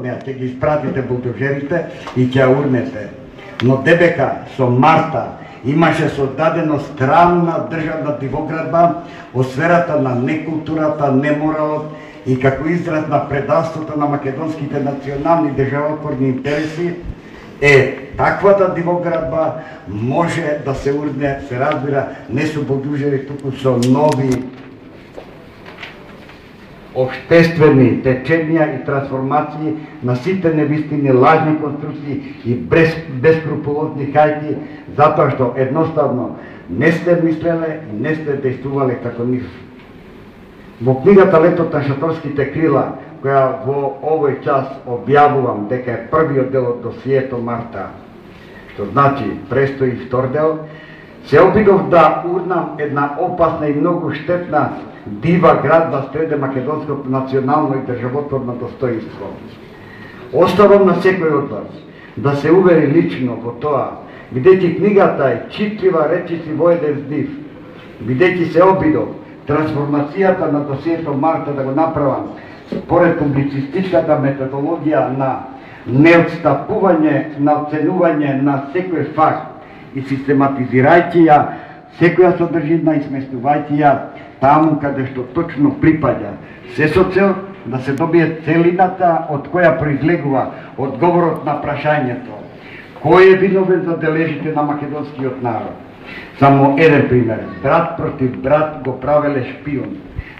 неа, ќе ги испратите булдожерите и ќе ја урнете. Но ДБК со Марта имаше создадено странна државна дивоградба во сферата на некултурата, неморалот и како израз на предавството на македонските национални државотворни интереси. Таквата дивоградба може да се урне, се разбира, не со булдожери, туку со нови обществени теченија и трансформации на сите невистини, лажни конструкции и бескрупулозни хајки, затоа што едноставно не сте мислеле и не сте действувале како нив. Во книгата Летот на шаторските крила, која во овој час објавувам дека е првиот дел од досието Марта, што значи престои втор дел, се обидов да урнам една опасна и многу штетна дива градба среде македонското национално и државотворно достоинство. Оставам на секој од вас да се увери лично во тоа, бидејќи книгата е читлива речиси во еден здив, бидејќи се обидов трансформацијата на досието Марта да го направам според публицистичката методологија на неотстапување, на оценување на секој факт и систематизирајќи ја секоја содржина и сместувајќи ја таму каде што точно припаѓа, се со цел да се добие целината од која произлегува одговорот на прашањето кој е виновен за дележите на македонскиот народ. Само еден пример, брат против брат го правеле шпион,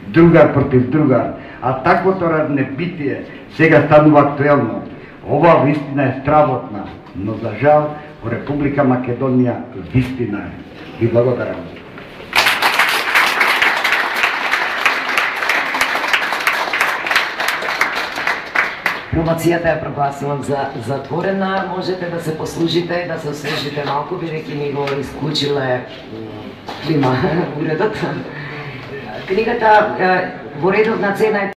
другар против другар, а таквото разнебитие сега станува актуелно. Ова вистина е стравотна, но за жал во Република Македонија вистина е. Ви благодарам. Промоцијата ја прогласувам за затворена, можете да се послужите и да се освежите малку, бидејќи ми го исклучиле клима уредот. Книгата во редовна цена е